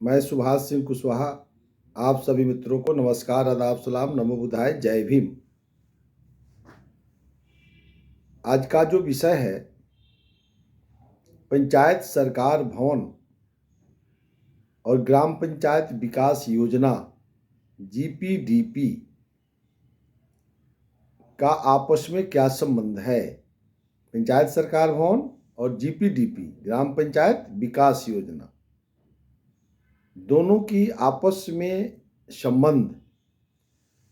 मैं सुभाष सिंह कुशवाहा आप सभी मित्रों को नमस्कार, आदाब, सलाम, नमो बुद्धाय, जय भीम। आज का जो विषय है पंचायत सरकार भवन और ग्राम पंचायत विकास योजना जीपीडीपी का आपस में क्या संबंध है। पंचायत सरकार भवन और जीपीडीपी ग्राम पंचायत विकास योजना दोनों की आपस में संबंध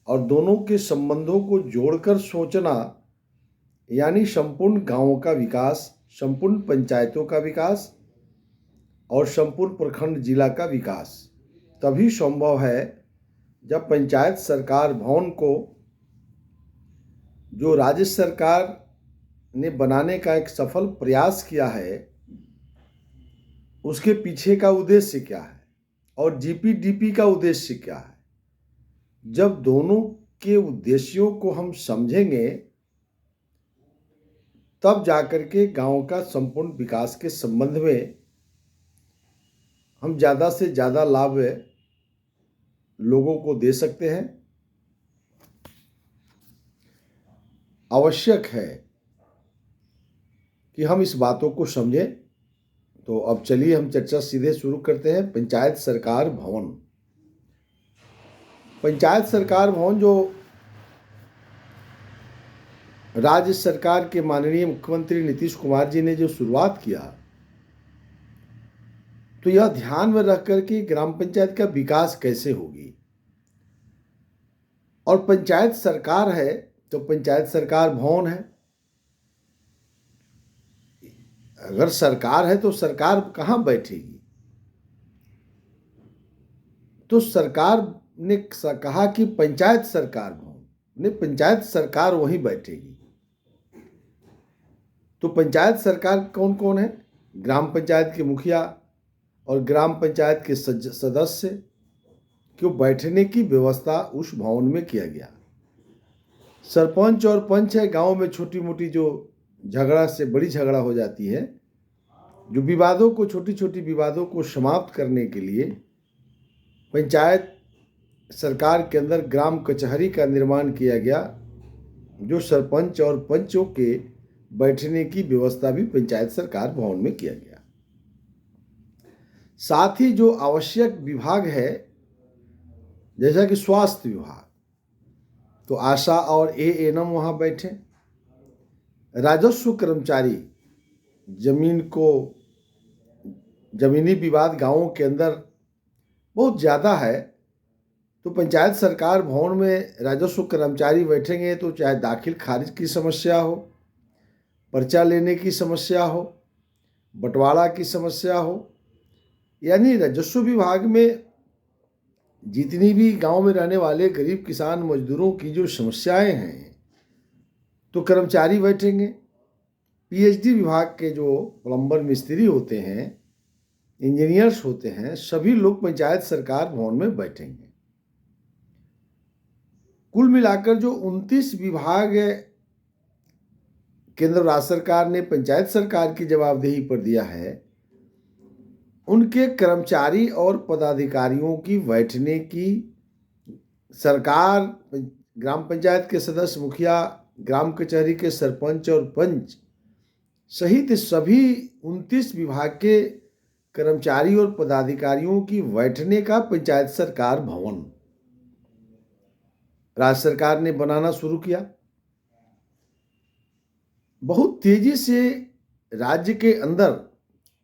और दोनों के संबंधों को जोड़कर सोचना, यानी संपूर्ण गांवों का विकास, संपूर्ण पंचायतों का विकास और संपूर्ण प्रखंड जिला का विकास तभी संभव है जब पंचायत सरकार भवन को जो राज्य सरकार ने बनाने का एक सफल प्रयास किया है, उसके पीछे का उद्देश्य क्या है और जीपीडीपी का उद्देश्य क्या है। जब दोनों के उद्देश्यों को हम समझेंगे तब जाकर के गांव का संपूर्ण विकास के संबंध में हम ज़्यादा से ज़्यादा लाभ लोगों को दे सकते हैं। आवश्यक है कि हम इस बातों को समझें। तो अब चलिए हम चर्चा सीधे शुरू करते हैं। पंचायत सरकार भवन। पंचायत सरकार भवन जो राज्य सरकार के माननीय मुख्यमंत्री नीतीश कुमार जी ने जो शुरुआत किया, तो यह ध्यान में रख कर कि ग्राम पंचायत का विकास कैसे होगी। और पंचायत सरकार है तो पंचायत सरकार भवन है। अगर सरकार है तो सरकार कहाँ बैठेगी? तो सरकार ने कहा कि पंचायत सरकार भवन, ने पंचायत सरकार वहीं बैठेगी। तो पंचायत सरकार कौन कौन है? ग्राम पंचायत के मुखिया और ग्राम पंचायत के सदस्य क्यों बैठने की व्यवस्था उस भवन में किया गया। सरपंच और पंच है। गांव में छोटी मोटी जो झगड़ा से बड़ी झगड़ा हो जाती है, जो विवादों को, छोटी छोटी विवादों को समाप्त करने के लिए पंचायत सरकार के अंदर ग्राम कचहरी का निर्माण किया गया, जो सरपंच और पंचों के बैठने की व्यवस्था भी पंचायत सरकार भवन में किया गया। साथ ही जो आवश्यक विभाग है, जैसा कि स्वास्थ्य विभाग, तो आशा और एएनएम वहाँ बैठे। राजस्व कर्मचारी, जमीनी विवाद गांवों के अंदर बहुत ज़्यादा है, तो पंचायत सरकार भवन में राजस्व कर्मचारी बैठेंगे तो चाहे दाखिल खारिज की समस्या हो, पर्चा लेने की समस्या हो, बंटवारा की समस्या हो, यानी राजस्व विभाग में जितनी भी गांव में रहने वाले गरीब किसान मजदूरों की जो समस्याएं हैं, तो कर्मचारी बैठेंगे। पीएचडी विभाग के जो प्लम्बर मिस्त्री होते हैं, इंजीनियर्स होते हैं, सभी लोग पंचायत सरकार भवन में बैठेंगे। कुल मिलाकर जो 29 विभाग केंद्र राज्य सरकार ने पंचायत सरकार की जवाबदेही पर दिया है, उनके कर्मचारी और पदाधिकारियों की बैठने की सरकार, ग्राम पंचायत के सदस्य, मुखिया, ग्राम कचहरी के सरपंच और पंच सहित सभी 29 विभाग के कर्मचारी और पदाधिकारियों की बैठने का पंचायत सरकार भवन राज्य सरकार ने बनाना शुरू किया। बहुत तेजी से राज्य के अंदर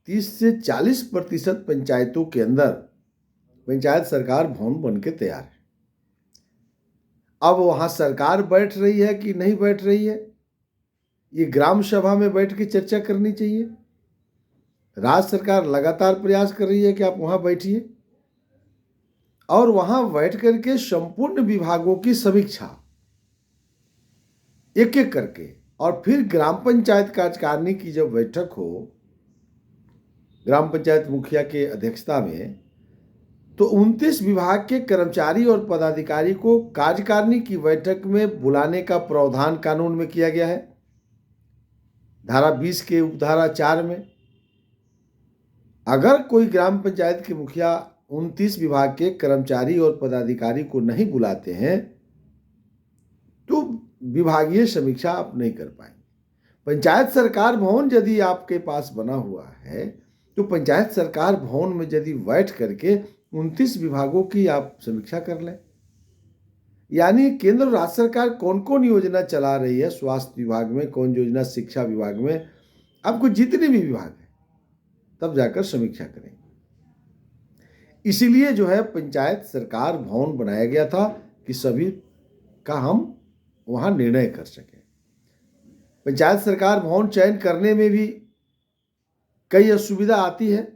30 से 40% पंचायतों के अंदर पंचायत सरकार भवन बन के तैयार है। अब वहाँ सरकार बैठ रही है कि नहीं बैठ रही है, ये ग्राम सभा में बैठ के चर्चा करनी चाहिए। राज्य सरकार लगातार प्रयास कर रही है कि आप वहाँ बैठिए और वहाँ बैठ करके संपूर्ण विभागों की समीक्षा एक एक करके, और फिर ग्राम पंचायत कार्यकारिणी की जब बैठक हो ग्राम पंचायत मुखिया के अध्यक्षता में, तो 29 विभाग के कर्मचारी और पदाधिकारी को कार्यकारिणी की बैठक में बुलाने का प्रावधान कानून में किया गया है। धारा 20 के उपधारा 4 में अगर कोई ग्राम पंचायत के मुखिया 29 विभाग के कर्मचारी और पदाधिकारी को नहीं बुलाते हैं तो विभागीय समीक्षा आप नहीं कर पाएंगे। पंचायत सरकार भवन यदि आपके पास बना हुआ है तो पंचायत सरकार भवन में यदि बैठ करके 29 विभागों की आप समीक्षा कर लें। यानी केंद्र और राज्य सरकार कौन कौन योजना चला रही है, स्वास्थ्य विभाग में कौन योजना, शिक्षा विभाग में, आपको जितने भी विभाग हैं तब जाकर समीक्षा करें। इसीलिए जो है पंचायत सरकार भवन बनाया गया था कि सभी का हम वहाँ निर्णय कर सकें। पंचायत सरकार भवन चयन करने में भी कई असुविधा आती है।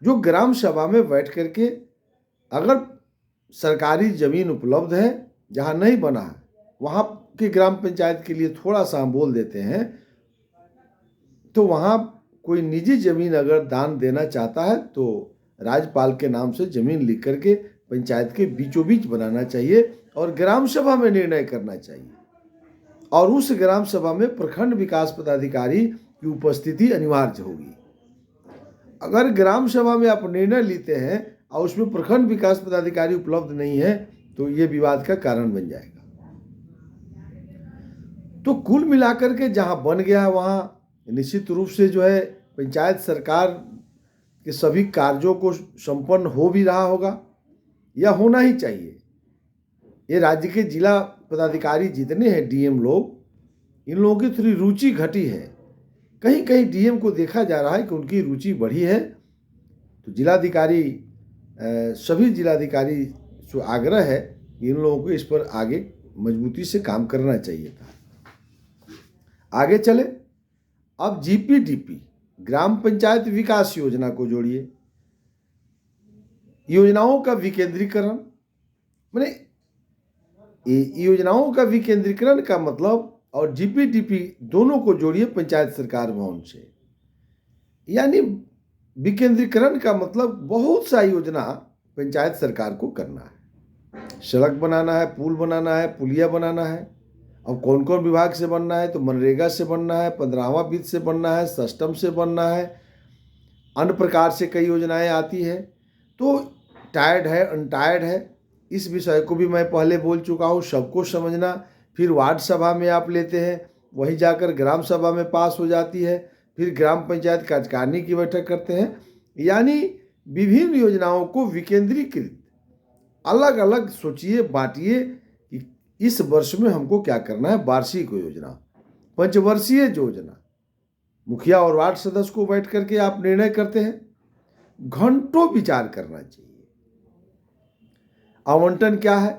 जो ग्राम सभा में बैठ करके अगर सरकारी जमीन उपलब्ध है, जहाँ नहीं बना है वहाँ की ग्राम पंचायत के लिए थोड़ा सा हम बोल देते हैं, तो वहाँ कोई निजी जमीन अगर दान देना चाहता है तो राज्यपाल के नाम से जमीन लिख करके पंचायत के बीचों बीच बनाना चाहिए और ग्राम सभा में निर्णय करना चाहिए। और उस ग्राम सभा में प्रखंड विकास पदाधिकारी की उपस्थिति अनिवार्य होगी। अगर ग्राम सभा में आप निर्णय लेते हैं और उसमें प्रखंड विकास पदाधिकारी उपलब्ध नहीं है तो ये विवाद का कारण बन जाएगा। तो कुल मिलाकर के जहां बन गया है वहां निश्चित रूप से जो है पंचायत सरकार के सभी कार्यों को संपन्न हो भी रहा होगा या होना ही चाहिए। ये राज्य के जिला पदाधिकारी जितने हैं, डीएम लोग, इन लोगों की थोड़ी रुचि घटी है। कहीं कहीं डीएम को देखा जा रहा है कि उनकी रुचि बढ़ी है। तो जिलाधिकारी, सभी जिलाधिकारी जो आग्रह है इन लोगों को इस पर आगे मजबूती से काम करना चाहिए था। आगे चले, अब जीपीडीपी ग्राम पंचायत विकास योजना को जोड़िए। योजनाओं का विकेंद्रीकरण, माने योजनाओं का विकेंद्रीकरण का मतलब और जीपीडीपी दोनों को जोड़िए पंचायत सरकार भवन से। यानी विकेंद्रीकरण का मतलब बहुत सा योजना पंचायत सरकार को करना है। सड़क बनाना है, पुल बनाना है, पुलिया बनाना है। अब कौन कौन विभाग से बनना है, तो मनरेगा से बनना है, 15वां वित्त से बनना है, सस्टम से बनना है, अन्य प्रकार से कई योजनाएं आती है। तो टायर्ड है, अनटायर्ड है, इस विषय को भी मैं पहले बोल चुका हूँ। सबको समझना, फिर वार्ड सभा में आप लेते हैं, वहीं जाकर ग्राम सभा में पास हो जाती है, फिर ग्राम पंचायत कार्यकारिणी की बैठक करते हैं। यानी विभिन्न योजनाओं को विकेंद्रीकृत अलग अलग सोचिए, बांटिए कि इस वर्ष में हमको क्या करना है। वार्षिक योजना, पंचवर्षीय योजना, मुखिया और वार्ड सदस्य को बैठ करके आप निर्णय करते हैं। घंटों विचार करना चाहिए। आवंटन क्या है,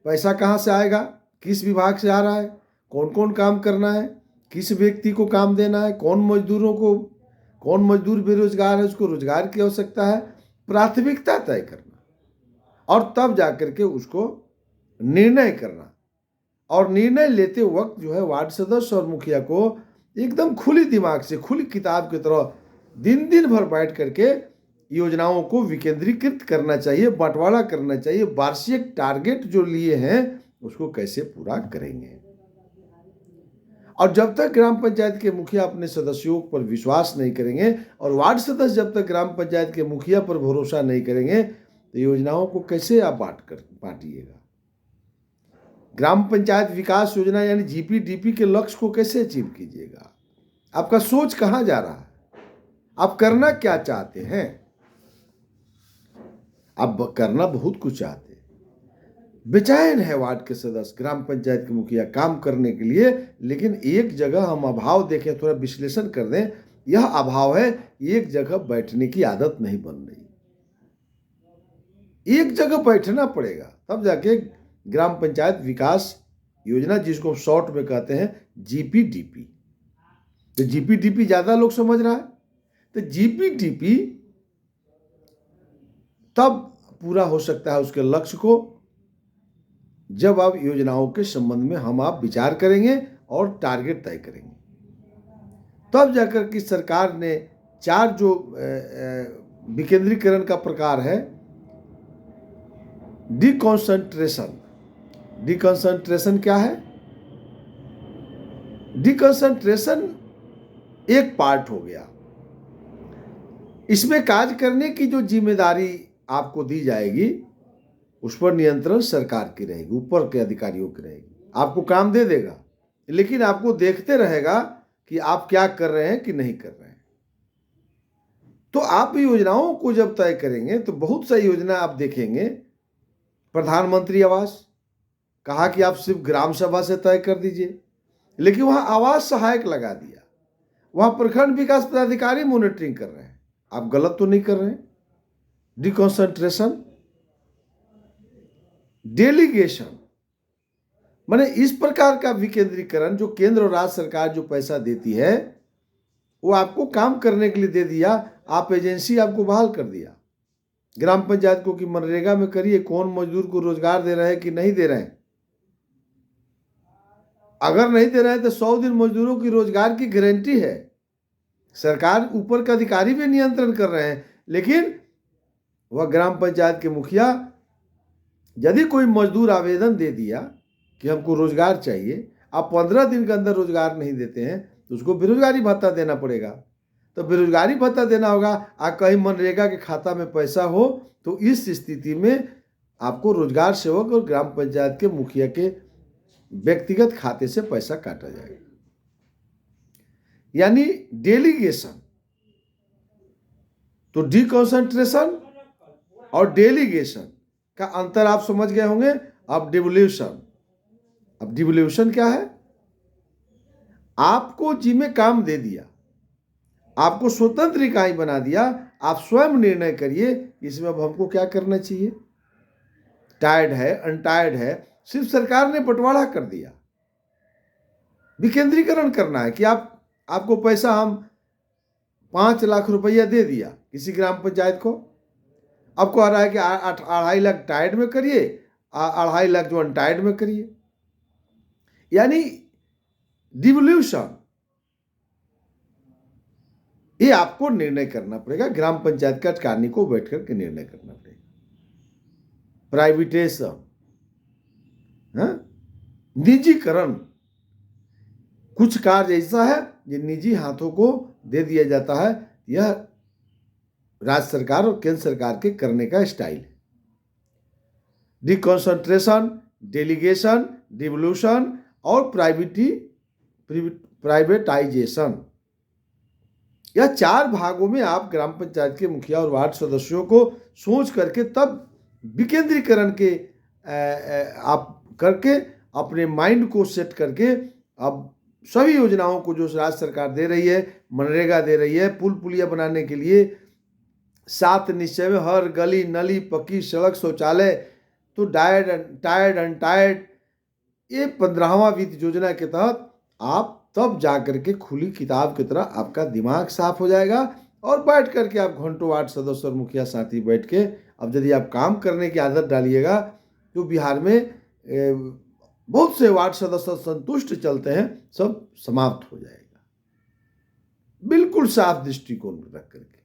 पैसा कहाँ से आएगा, किस विभाग से आ रहा है, कौन कौन काम करना है, किस व्यक्ति को काम देना है, कौन मजदूर बेरोजगार है उसको रोजगार की आवश्यकता है, प्राथमिकता तय करना और तब जाकर के उसको निर्णय करना। और निर्णय लेते वक्त जो है वार्ड सदस्य और मुखिया को एकदम खुली दिमाग से, खुली किताब की तरह दिन दिन भर बैठ करके योजनाओं को विकेंद्रीकृत करना चाहिए, बंटवारा करना चाहिए। वार्षिक टारगेट जो लिए हैं उसको कैसे पूरा करेंगे। और जब तक ग्राम पंचायत के मुखिया अपने सदस्यों पर विश्वास नहीं करेंगे और वार्ड सदस्य जब तक ग्राम पंचायत के मुखिया पर भरोसा नहीं करेंगे तो योजनाओं को कैसे आप बांटिएगा। ग्राम पंचायत विकास योजना यानी जीपीडीपी के लक्ष्य को कैसे अचीव कीजिएगा। आपका सोच कहाँ जा रहा है, आप करना क्या चाहते हैं। आप करना बहुत कुछ चाहते हैं, बेचैन है वार्ड के सदस्य, ग्राम पंचायत के मुखिया काम करने के लिए, लेकिन एक जगह हम अभाव देखें, थोड़ा विश्लेषण कर दें, यह अभाव है, एक जगह बैठने की आदत नहीं बन रही। एक जगह बैठना पड़ेगा तब जाके ग्राम पंचायत विकास योजना, जिसको शॉर्ट में कहते हैं जीपीडीपी, तो जीपीडीपी ज्यादा लोग समझ रहा है। तो जीपीडीपी तब पूरा हो सकता है उसके लक्ष्य को जब आप योजनाओं के संबंध में आप विचार करेंगे और टारगेट तय करेंगे। तब जाकर कि सरकार ने 4 जो विकेंद्रीकरण का प्रकार है, डिकॉन्सेंट्रेशन क्या है। डिकॉन्सेंट्रेशन एक पार्ट हो गया, इसमें कार्य करने की जो जिम्मेदारी आपको दी जाएगी उस पर नियंत्रण सरकार की रहेगी, ऊपर के अधिकारियों की रहेगी। आपको काम दे देगा, लेकिन आपको देखते रहेगा कि आप क्या कर रहे हैं कि नहीं कर रहे हैं। तो आप योजनाओं को जब तय करेंगे तो बहुत सारी योजना आप देखेंगे। प्रधानमंत्री आवास कहा कि आप सिर्फ ग्राम सभा से तय कर दीजिए, लेकिन वहां आवास सहायक लगा दिया। वहां प्रखंड विकास पदाधिकारी मॉनिटरिंग कर रहे हैं। आप गलत तो नहीं कर रहे हैं। डिकॉन्सेंट्रेशन, डेलीगेशन, माने इस प्रकार का विकेंद्रीकरण जो केंद्र और राज्य सरकार जो पैसा देती है वो आपको काम करने के लिए दे दिया। आप एजेंसी आपको बहाल कर दिया। ग्राम पंचायत को कि मनरेगा में करिए, कौन मजदूर को रोजगार दे रहे हैं कि नहीं दे रहे हैं। अगर नहीं दे रहे हैं तो 100 दिन मजदूरों की रोजगार की गारंटी है। सरकार ऊपर का अधिकारी भी नियंत्रण कर रहे हैं, लेकिन वह ग्राम पंचायत के मुखिया यदि कोई मजदूर आवेदन दे दिया कि हमको रोजगार चाहिए, आप 15 दिन के अंदर रोजगार नहीं देते हैं तो उसको बेरोजगारी भत्ता देना पड़ेगा। तो बेरोजगारी भत्ता देना होगा। कहीं मनरेगा के खाता में पैसा हो तो इस स्थिति में आपको रोजगार सेवक और ग्राम पंचायत के मुखिया के व्यक्तिगत खाते से पैसा काटा जाएगा। यानी डेलीगेशन, तो डिकॉन्सेंट्रेशन और डेलीगेशन का अंतर आप समझ गए होंगे। अब डिवोल्यूशन क्या है? आपको जिम्मे काम दे दिया, आपको स्वतंत्र इकाई बना दिया, आप स्वयं निर्णय करिए इसमें अब हमको क्या करना चाहिए। टायर्ड है, अनटायर्ड है, सिर्फ सरकार ने बंटवारा कर दिया। विकेंद्रीकरण करना है कि आपको पैसा हम 5 लाख रुपया दे दिया किसी ग्राम पंचायत को, अब कह रहा है कि 2.5 लाख टायर्ड में करिए, 2.5 लाख जो अनटायर्ड में करिए। यानी डिवोल्यूशन, ये आपको निर्णय करना पड़ेगा। ग्राम पंचायत का कार्य को बैठ करके निर्णय करना पड़ेगा। प्राइवेटाइजेशन, निजीकरण, कुछ कार्य ऐसा है जो निजी हाथों को दे दिया जाता है। यह राज्य सरकार और केंद्र सरकार के करने का स्टाइल है। डिकॉन्सेंट्रेशन, डेलीगेशन, डिवोल्यूशन और प्राइवेटाइजेशन, यह 4 भागों में आप ग्राम पंचायत के मुखिया और वार्ड सदस्यों को सोच करके तब विकेंद्रीकरण के आप करके अपने माइंड को सेट करके अब सभी योजनाओं को जो राज्य सरकार दे रही है, मनरेगा दे रही है, पुल पुलिया बनाने के लिए 7 निश्चय में हर गली नली, पक्की सड़क, शौचालय, तो टायर्ड अनटायर्ड, ये 15वां वित्त योजना के तहत आप तब जाकर के खुली किताब की तरह आपका दिमाग साफ हो जाएगा और बैठ करके आप घंटों वार्ड सदस्य और मुखिया साथी बैठ के अब यदि आप काम करने की आदत डालिएगा तो बिहार में बहुत से वार्ड सदस्य संतुष्ट चलते हैं, सब समाप्त हो जाएगा। बिल्कुल साफ दृष्टिकोण रख करके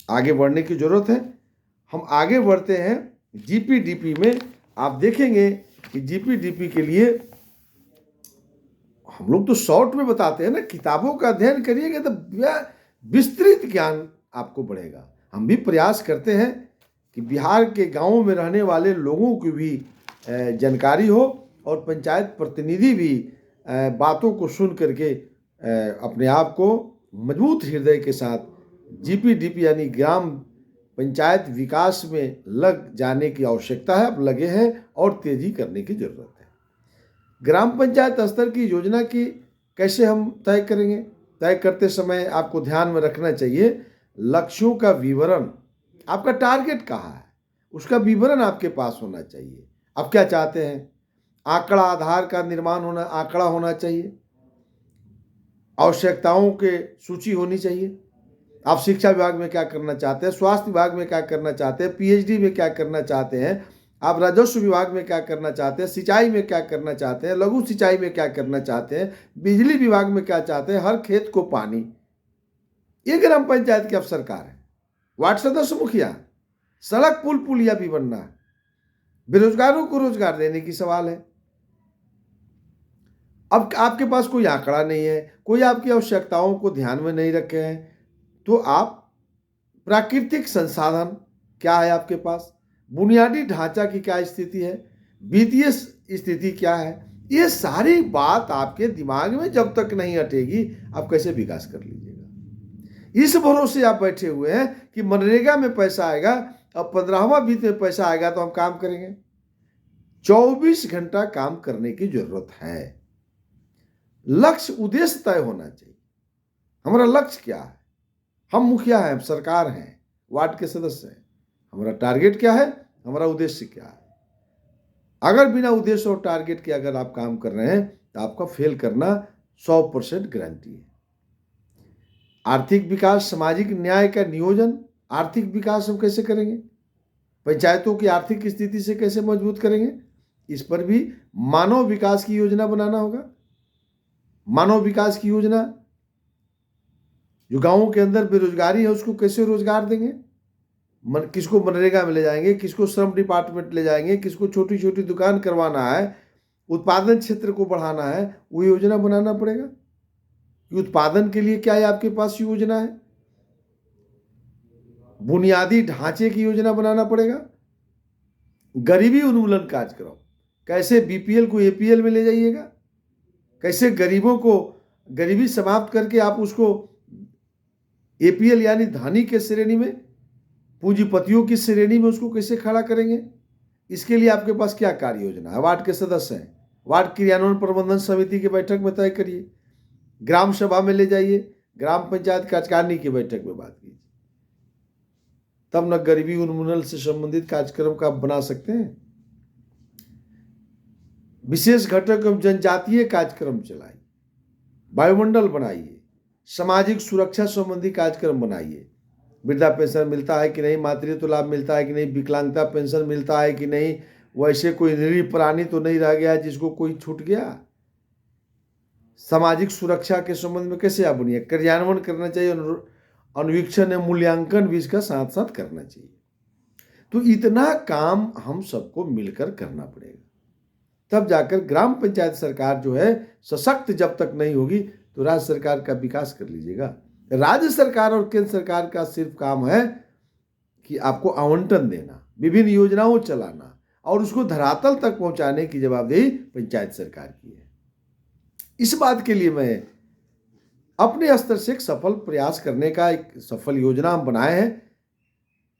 आगे बढ़ने की जरूरत है। हम आगे बढ़ते हैं जीपीडीपी में। आप देखेंगे कि जीपीडीपी के लिए हम लोग तो शॉर्ट में बताते हैं ना, किताबों का अध्ययन करिएगा तो विस्तृत ज्ञान आपको बढ़ेगा। हम भी प्रयास करते हैं कि बिहार के गांवों में रहने वाले लोगों की भी जानकारी हो और पंचायत प्रतिनिधि भी बातों को सुन करके अपने आप को मजबूत हृदय के साथ जीपीडीपी यानी ग्राम पंचायत विकास में लग जाने की आवश्यकता है। अब लगे हैं और तेजी करने की जरूरत है। ग्राम पंचायत स्तर की योजना की कैसे हम तय करेंगे? तय करते समय आपको ध्यान में रखना चाहिए लक्ष्यों का विवरण, आपका टारगेट कहाँ है उसका विवरण आपके पास होना चाहिए। आप क्या चाहते हैं? आंकड़ा आधार का निर्माण होना, आंकड़ा होना चाहिए, आवश्यकताओं के सूची होनी चाहिए। आप शिक्षा विभाग में क्या करना चाहते हैं, स्वास्थ्य विभाग में क्या करना चाहते हैं, पीएचडी में क्या करना चाहते हैं, आप राजस्व विभाग में क्या करना चाहते हैं, सिंचाई में क्या करना चाहते हैं, लघु सिंचाई में क्या करना चाहते हैं, बिजली विभाग में क्या चाहते हैं, हर खेत को पानी। ये ग्राम पंचायत के अफसर कार्य है। वार्ड सदस्य मुखिया, सड़क पुल पुलिया भी बनना है, बेरोजगारों को रोजगार देने की सवाल है। अब आपके पास कोई आंकड़ा नहीं है, कोई आपकी आवश्यकताओं को ध्यान में नहीं रखे हैं, तो आप प्राकृतिक संसाधन क्या है आपके पास, बुनियादी ढांचा की क्या स्थिति है, वित्तीय स्थिति क्या है, ये सारी बात आपके दिमाग में जब तक नहीं हटेगी आप कैसे विकास कर लीजिएगा। इस भरोसे आप बैठे हुए हैं कि मनरेगा में पैसा आएगा, अब 15वां वित्त में पैसा आएगा तो हम काम करेंगे। 24 घंटा काम करने की जरूरत है। लक्ष्य उद्देश्य तय होना चाहिए। हमारा लक्ष्य क्या है, हम मुखिया हैं, सरकार हैं, वार्ड के सदस्य हैं, हमारा टारगेट क्या है, हमारा उद्देश्य क्या है। अगर बिना उद्देश्य और टारगेट के अगर आप काम कर रहे हैं तो आपका फेल करना 100% गारंटी है। आर्थिक विकास, सामाजिक न्याय का नियोजन, आर्थिक विकास हम कैसे करेंगे, पंचायतों की आर्थिक स्थिति से कैसे मजबूत करेंगे, इस पर भी मानव विकास की योजना बनाना होगा। मानव विकास की योजना, जो गांवों के अंदर बेरोजगारी है उसको कैसे रोजगार देंगे, किसको मनरेगा में ले जाएंगे, किसको श्रम डिपार्टमेंट ले जाएंगे, किसको छोटी छोटी दुकान करवाना है, उत्पादन क्षेत्र को बढ़ाना है, वो योजना बनाना पड़ेगा कि उत्पादन के लिए क्या है आपके पास योजना है। बुनियादी ढांचे की योजना बनाना पड़ेगा। गरीबी उन्मूलन कार्यक्रम, कैसे बीपीएल को एपीएल में ले जाइएगा, कैसे गरीबों को गरीबी समाप्त करके आप उसको एपीएल यानी धनी के श्रेणी में, पूंजीपतियों की श्रेणी में उसको कैसे खड़ा करेंगे। इसके लिए आपके पास क्या कार्य योजना है। वार्ड के सदस्य हैं, वार्ड क्रियान्वयन प्रबंधन समिति की बैठक में तय करिए, ग्राम सभा में ले जाइए, ग्राम पंचायत कार्यकारिणी की बैठक में बात कीजिए, तब न गरीबी उन्मूलन से संबंधित कार्यक्रम का आप बना सकते हैं। विशेष घटक एवं जनजातीय कार्यक्रम चलाइए, वायुमंडल बनाइए, सामाजिक सुरक्षा संबंधी कार्यक्रम बनाइए। वृद्धा पेंशन मिलता है कि नहीं, मातृत्व लाभ मिलता है कि नहीं, विकलांगता पेंशन मिलता है कि नहीं, वैसे कोई निरीह प्राणी तो नहीं रह गया जिसको कोई छूट गया। सामाजिक सुरक्षा के संबंध में कैसे आप बनिए, क्रियान्वयन करना चाहिए, अनुवीक्षण या मूल्यांकन भी इसका साथ साथ करना चाहिए। तो इतना काम हम सबको मिलकर करना पड़ेगा, तब जाकर ग्राम पंचायत सरकार जो है सशक्त जब तक नहीं होगी तो राज्य सरकार का विकास कर लीजिएगा। राज्य सरकार और केंद्र सरकार का सिर्फ काम है कि आपको आवंटन देना, विभिन्न योजनाओं चलाना और उसको धरातल तक पहुंचाने की जवाबदेही पंचायत सरकार की है। इस बात के लिए मैं अपने स्तर से एक सफल प्रयास करने का एक सफल योजना हम बनाए हैं।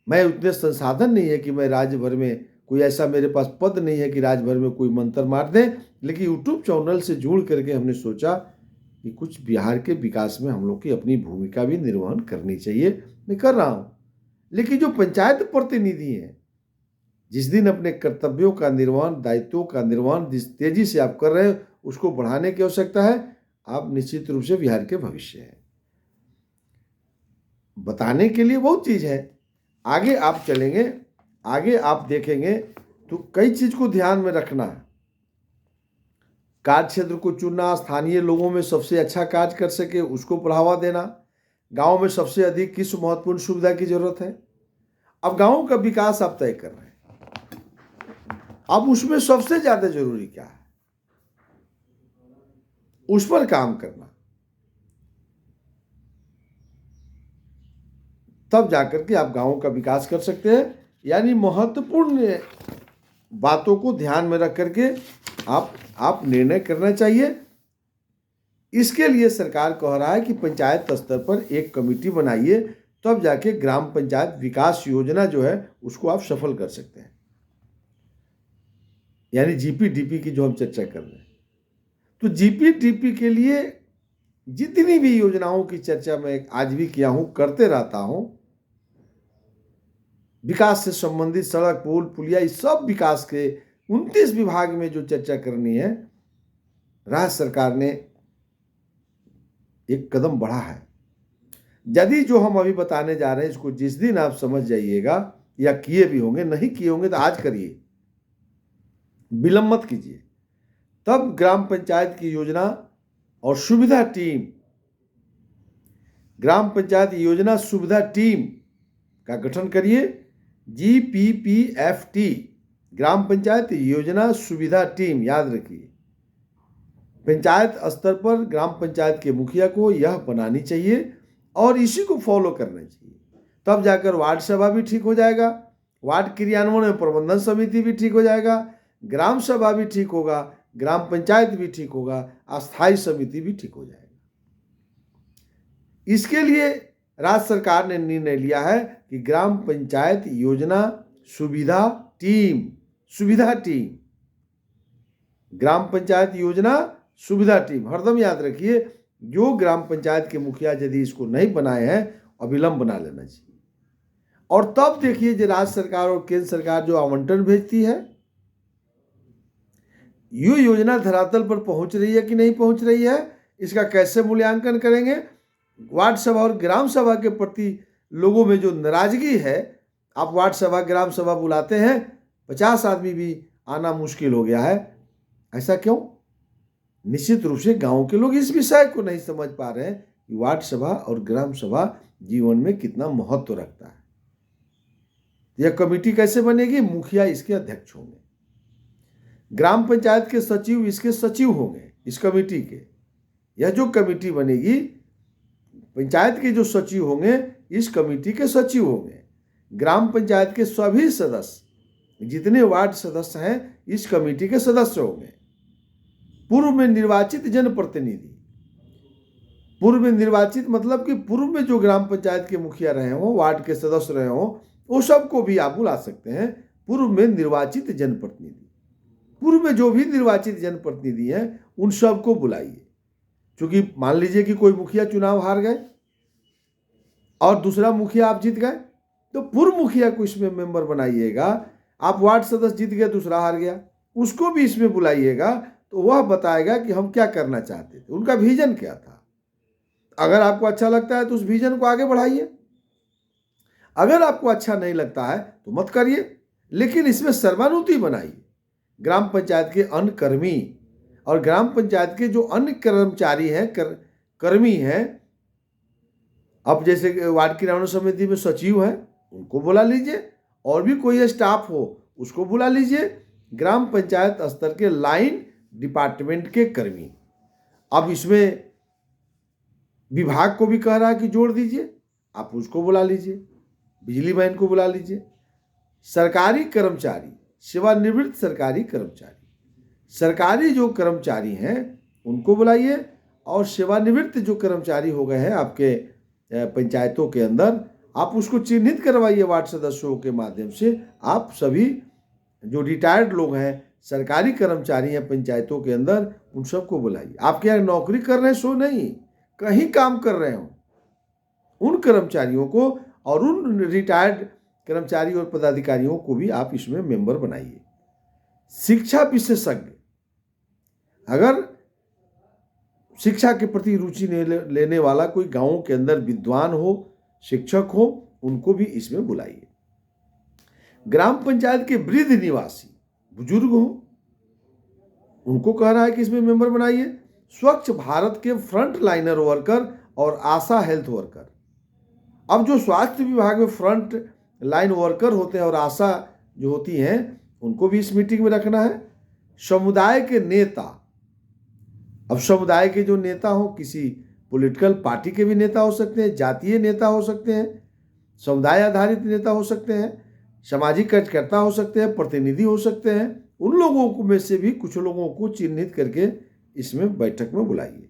मैं उतने संसाधन नहीं है कि मैं राज्य भर में कोई ऐसा, मेरे पास पद नहीं है कि राज्य भर में कोई मंत्र मार दे, लेकिन यूट्यूब चैनल से जुड़ करके हमने सोचा कि कुछ बिहार के विकास में हम लोग की अपनी भूमिका भी निर्वहन करनी चाहिए। मैं कर रहा हूँ, लेकिन जो पंचायत प्रतिनिधि हैं, जिस दिन अपने कर्तव्यों का निर्वहन, दायित्वों का निर्वहन जिस तेजी से आप कर रहे हैं उसको बढ़ाने की आवश्यकता है। आप निश्चित रूप से बिहार के भविष्य हैं। बताने के लिए बहुत चीज है, आगे आप चलेंगे, आगे आप देखेंगे तो कई चीज को ध्यान में रखना है। कार्य क्षेत्र को चुनना, स्थानीय लोगों में सबसे अच्छा कार्य कर सके उसको बढ़ावा देना, गांव में सबसे अधिक किस महत्वपूर्ण सुविधा की जरूरत है। अब गांव का विकास आप तय कर रहे हैं, अब उसमें सबसे ज्यादा जरूरी क्या है, उस पर काम करना, तब जाकर के आप गांवों का विकास कर सकते हैं। यानी महत्वपूर्ण बातों को ध्यान में रख करके आप निर्णय करना चाहिए। इसके लिए सरकार कह रहा है कि पंचायत स्तर पर एक कमेटी बनाइए, तब जाके ग्राम पंचायत विकास योजना जो है उसको आप सफल कर सकते हैं। यानी जीपीडीपी की जो हम चर्चा कर रहे हैं, तो जीपीडीपी के लिए जितनी भी योजनाओं की चर्चा मैं आज भी किया हूं, करते रहता हूं, विकास से संबंधित सड़क, पुल, पुलिया, इस सब विकास के 29 विभाग में जो चर्चा करनी है, राज्य सरकार ने एक कदम बढ़ा है। यदि जो हम अभी बताने जा रहे हैं इसको जिस दिन आप समझ जाइएगा, या किए भी होंगे, नहीं किए होंगे तो आज करिए, विलंब मत कीजिए, तब ग्राम पंचायत की योजना और सुविधा टीम, ग्राम पंचायत योजना सुविधा टीम का गठन करिए। GPPFT, ग्राम पंचायत योजना सुविधा टीम, याद रखिए। पंचायत स्तर पर ग्राम पंचायत के मुखिया को यह बनानी चाहिए और इसी को फॉलो करना चाहिए। तब जाकर वार्ड सभा भी ठीक हो जाएगा, वार्ड क्रियान्वयन में प्रबंधन समिति भी ठीक हो जाएगा, ग्राम सभा भी ठीक होगा, ग्राम पंचायत भी ठीक होगा, अस्थायी समिति भी ठीक हो जाएगा। इसके लिए राज्य सरकार ने निर्णय लिया है कि ग्राम पंचायत योजना सुविधा टीम, ग्राम पंचायत योजना सुविधा टीम, हरदम याद रखिए, जो ग्राम पंचायत के मुखिया यदि इसको नहीं बनाए हैं अविलंब बना लेना चाहिए। और तब देखिए जो राज्य सरकार और केंद्र सरकार जो आवंटन भेजती है, ये योजना धरातल पर पहुंच रही है कि नहीं पहुंच रही है, इसका कैसे मूल्यांकन करेंगे। वार्ड सभा और ग्राम सभा के प्रति लोगों में जो नाराजगी है, आप वार्ड सभा ग्राम सभा बुलाते हैं, 50 आदमी भी आना मुश्किल हो गया है। ऐसा क्यों? निश्चित रूप से गांव के लोग इस विषय को नहीं समझ पा रहे हैं कि वार्ड सभा और ग्राम सभा जीवन में कितना महत्व रखता है। यह कमेटी कैसे बनेगी? मुखिया इसके अध्यक्ष होंगे, ग्राम पंचायत के सचिव इसके सचिव होंगे, इस कमेटी के। यह जो कमेटी बनेगी, पंचायत के जो सचिव होंगे इस कमेटी के सचिव होंगे, ग्राम पंचायत के सभी सदस्य, जितने वार्ड सदस्य हैं, इस कमेटी के सदस्य होंगे। पूर्व में निर्वाचित जनप्रतिनिधि, पूर्व में निर्वाचित मतलब कि पूर्व में जो ग्राम पंचायत के मुखिया रहे हों, वार्ड के सदस्य रहे हों, वो सबको भी आप बुला सकते हैं। पूर्व में निर्वाचित जनप्रतिनिधि, पूर्व में जो भी निर्वाचित जनप्रतिनिधि हैं उन सबको बुलाइए। क्योंकि मान लीजिए कि कोई मुखिया चुनाव हार गए और दूसरा मुखिया आप जीत गए, तो पूर्व मुखिया को इसमें मेंबर बनाइएगा। आप वार्ड सदस्य जीत गए, दूसरा हार गया, उसको भी इसमें बुलाइएगा, तो वह बताएगा कि हम क्या करना चाहते थे, उनका विजन क्या था। अगर आपको अच्छा लगता है तो उस विजन को आगे बढ़ाइए, अगर आपको अच्छा नहीं लगता है तो मत करिए, लेकिन इसमें सर्वानुमति बनाइए। ग्राम पंचायत के अन्य कर्मी और ग्राम पंचायत के जो अन्य कर्मचारी हैं, कर्मी हैं, अब जैसे वार्ड क्रियान्वयन समिति में सचिव हैं, उनको बुला लीजिए, और भी कोई स्टाफ हो उसको बुला लीजिए। ग्राम पंचायत स्तर के लाइन डिपार्टमेंट के कर्मी, अब इसमें विभाग को भी कह रहा है कि जोड़ दीजिए, आप उसको बुला लीजिए, बिजली मैन को बुला लीजिए, सरकारी कर्मचारी, सेवानिवृत्त सरकारी कर्मचारी, सरकारी जो कर्मचारी हैं उनको बुलाइए, और सेवानिवृत्त जो कर्मचारी हो गए हैं आपके पंचायतों के अंदर, आप उसको चिन्हित करवाइए वार्ड सदस्यों के माध्यम से। आप सभी जो रिटायर्ड लोग हैं, सरकारी कर्मचारी हैं पंचायतों के अंदर, उन सबको बुलाइए। आपके यहाँ नौकरी कर रहे हैं सो नहीं, कहीं काम कर रहे हो, उन कर्मचारियों को और उन रिटायर्ड कर्मचारी और पदाधिकारियों को भी आप इसमें मेंबर बनाइए। शिक्षा विशेषज्ञ, अगर शिक्षा के प्रति रुचि लेने वाला कोई गांवों के अंदर विद्वान हो, शिक्षक हो, उनको भी इसमें बुलाइए। ग्राम पंचायत के वृद्ध निवासी बुजुर्ग हो, उनको कह रहा है कि इसमें मेंबर बनाइए। स्वच्छ भारत के फ्रंट लाइनर वर्कर और आशा हेल्थ वर्कर, अब जो स्वास्थ्य विभाग में फ्रंट लाइन वर्कर होते हैं और आशा जो होती हैं, उनको भी इस मीटिंग में रखना है। समुदाय के नेता, अब समुदाय के जो नेता हो, किसी पॉलिटिकल पार्टी के भी नेता हो सकते हैं, जातीय नेता हो सकते हैं, समुदाय आधारित नेता हो सकते हैं, सामाजिक कार्यकर्ता हो सकते हैं, प्रतिनिधि हो सकते हैं, उन लोगों को में से भी कुछ लोगों को चिन्हित करके इसमें बैठक में बुलाइए।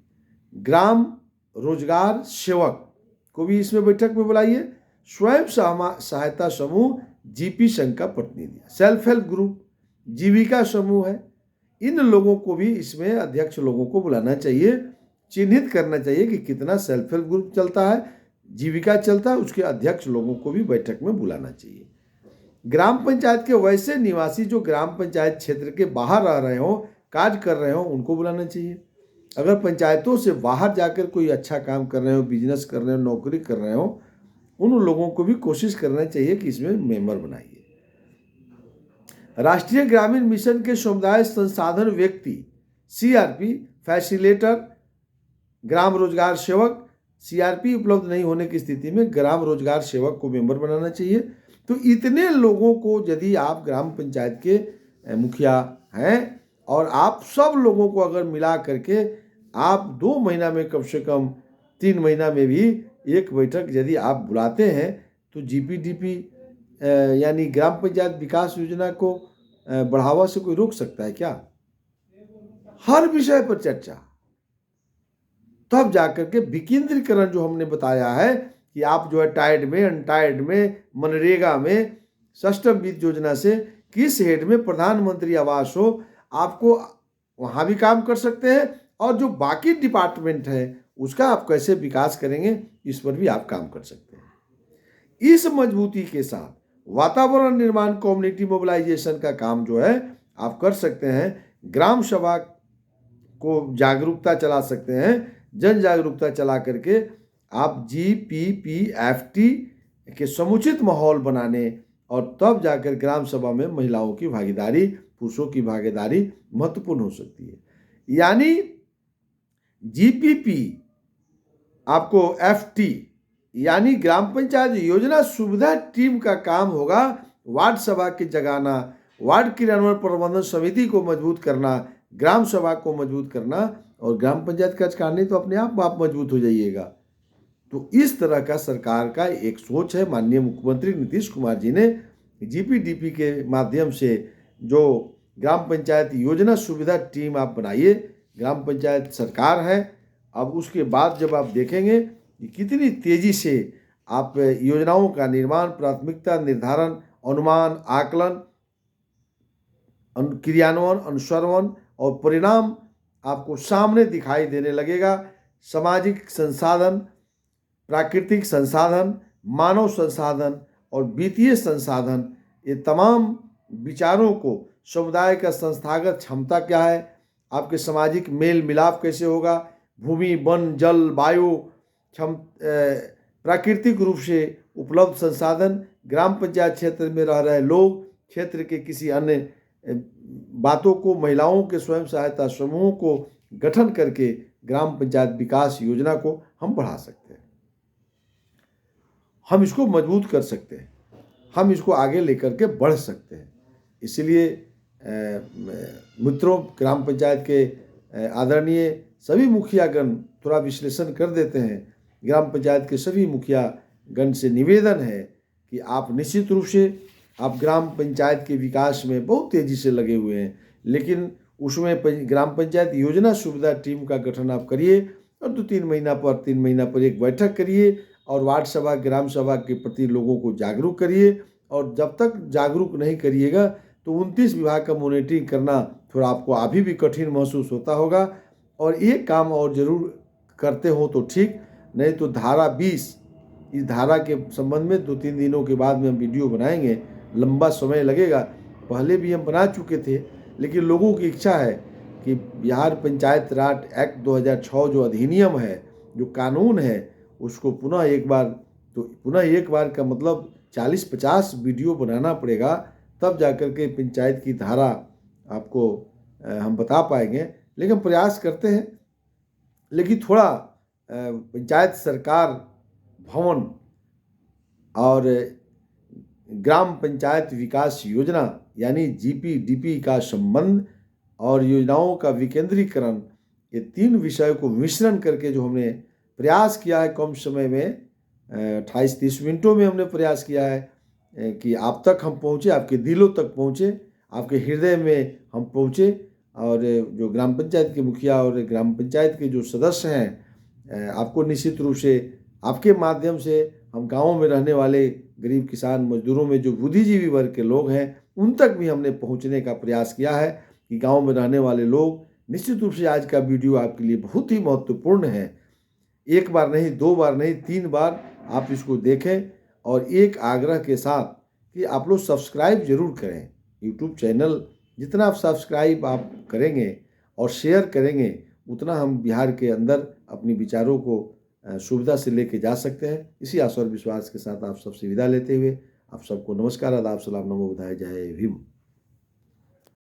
ग्राम रोजगार सेवक को भी इसमें बैठक में बुलाइए। स्वयं सहायता समूह, जीपी संघ का प्रतिनिधि, सेल्फ हेल्प ग्रुप, जीविका समूह है, इन लोगों को भी इसमें अध्यक्ष लोगों को बुलाना चाहिए, चिन्हित करना चाहिए कि कितना सेल्फ हेल्प ग्रुप चलता है, जीविका चलता है, उसके अध्यक्ष लोगों को भी बैठक में बुलाना चाहिए। ग्राम पंचायत के वैसे निवासी जो ग्राम पंचायत क्षेत्र के बाहर रह रहे हो, कार्य कर रहे हो, उनको बुलाना चाहिए। अगर पंचायतों से बाहर जाकर कोई अच्छा काम कर रहे हो, बिजनेस कर रहे हो, नौकरी कर रहे हो, उन लोगों को भी कोशिश करना चाहिए कि इसमें मेंबर बनाइए। राष्ट्रीय ग्रामीण मिशन के समुदाय संसाधन व्यक्ति, सीआरपी, फैसिलिटेटर, ग्राम रोजगार सेवक, सीआरपी उपलब्ध नहीं होने की स्थिति में ग्राम रोजगार सेवक को मेंबर बनाना चाहिए। तो इतने लोगों को यदि आप ग्राम पंचायत के मुखिया हैं और आप सब लोगों को अगर मिला करके आप 2 महीना में कम से कम 3 महीना में भी एक बैठक यदि आप बुलाते हैं, तो जीपीडीपी यानी ग्राम पंचायत विकास योजना को बढ़ावा से कोई रोक सकता है क्या? हर विषय पर चर्चा, तब जाकर के विकेंद्रीकरण जो हमने बताया है कि आप जो है टाइड में, अनटाइड में, मनरेगा में, सष्टम वित्त योजना से किस हेड में प्रधानमंत्री आवास हो, आपको वहाँ भी काम कर सकते हैं और जो बाकी डिपार्टमेंट है उसका आप कैसे विकास करेंगे इस पर भी आप काम कर सकते हैं। इस मजबूती के साथ वातावरण निर्माण, कम्युनिटी मोबिलाइजेशन का काम जो है आप कर सकते हैं। ग्राम सभा को जागरूकता चला सकते हैं, जन जागरूकता चला करके आप GPPFT के समुचित माहौल बनाने और तब जाकर ग्राम सभा में महिलाओं की भागीदारी, पुरुषों की भागीदारी महत्वपूर्ण हो सकती है। यानी GPP आपको FT यानी ग्राम पंचायत योजना सुविधा टीम का काम होगा वार्ड सभा की जगाना, वार्ड क्रियान्वयन प्रबंधन समिति को मजबूत करना, ग्राम सभा को मजबूत करना और ग्राम पंचायत कार्यकारिणी तो अपने आप मजबूत हो जाइएगा। तो इस तरह का सरकार का एक सोच है। माननीय मुख्यमंत्री नीतीश कुमार जी ने GPDP के माध्यम से जो ग्राम पंचायत योजना सुविधा टीम आप बनाइए, ग्राम पंचायत सरकार है। अब उसके बाद जब आप देखेंगे कि कितनी तेजी से आप योजनाओं का निर्माण, प्राथमिकता निर्धारण, अनुमान, आकलन, क्रियान्वयन, अनुश्रवण और परिणाम आपको सामने दिखाई देने लगेगा। सामाजिक संसाधन, प्राकृतिक संसाधन, मानव संसाधन और वित्तीय संसाधन, ये तमाम विचारों को, समुदाय का संस्थागत क्षमता क्या है, आपके सामाजिक मेल मिलाप कैसे होगा, भूमि, वन, जल, वायु, प्राकृतिक रूप से उपलब्ध संसाधन, ग्राम पंचायत क्षेत्र में रह रहे लोग, क्षेत्र के किसी अन्य बातों को, महिलाओं के स्वयं सहायता समूहों को गठन करके ग्राम पंचायत विकास योजना को हम बढ़ा सकते हैं, हम इसको मजबूत कर सकते हैं, हम इसको आगे लेकर के बढ़ सकते हैं। इसलिए मित्रों, ग्राम पंचायत के आदरणीय सभी मुखियागण थोड़ा विश्लेषण कर देते हैं। ग्राम पंचायत के सभी मुखियागण से निवेदन है कि आप निश्चित रूप से आप ग्राम पंचायत के विकास में बहुत तेज़ी से लगे हुए हैं, लेकिन उसमें ग्राम पंचायत योजना सुविधा टीम का गठन आप करिए और 3 महीना पर एक बैठक करिए और वार्ड सभा, ग्राम सभा के प्रति लोगों को जागरूक करिए। और जब तक जागरूक नहीं करिएगा तो 29 विभाग का मॉनिटरिंग करना थोड़ा आपको अभी भी कठिन महसूस होता होगा। और एक काम और ज़रूर करते हो तो ठीक, नहीं तो धारा 20, इस धारा के संबंध में 2-3 दिनों के बाद में हम वीडियो बनाएंगे, लंबा समय लगेगा। पहले भी हम बना चुके थे, लेकिन लोगों की इच्छा है कि बिहार पंचायत राज एक्ट 2006 जो अधिनियम है, जो कानून है, उसको पुनः एक बार का मतलब 40-50 वीडियो बनाना पड़ेगा, तब जाकर के पंचायत की धारा आपको हम बता पाएंगे। लेकिन प्रयास करते हैं। लेकिन थोड़ा पंचायत सरकार भवन और ग्राम पंचायत विकास योजना यानी GPDP का संबंध और योजनाओं का विकेंद्रीकरण, ये 3 विषयों को मिश्रण करके जो हमने प्रयास किया है कम समय में, 28-30 मिनटों में हमने प्रयास किया है कि आप तक हम पहुँचे, आपके दिलों तक पहुँचे, आपके हृदय में हम पहुँचे। और जो ग्राम पंचायत के मुखिया और ग्राम पंचायत के जो सदस्य हैं, आपको निश्चित रूप से आपके माध्यम से हम गाँव में रहने वाले गरीब किसान मजदूरों में जो बुद्धिजीवी वर्ग के लोग हैं, उन तक भी हमने पहुंचने का प्रयास किया है कि गांव में रहने वाले लोग, निश्चित रूप से आज का वीडियो आपके लिए बहुत ही महत्वपूर्ण है। एक बार नहीं, 2 बार नहीं, 3 बार आप इसको देखें। और एक आग्रह के साथ कि आप लोग सब्सक्राइब जरूर करें यूट्यूब चैनल। जितना आप सब्सक्राइब आप करेंगे और शेयर करेंगे, उतना हम बिहार के अंदर अपनी विचारों को सुविधा से लेके जा सकते हैं। इसी आशा और विश्वास के साथ आप सबसे विदा लेते हुए आप सबको नमस्कार, आदाब, सलाम, नमो बुधाय, जय भीम।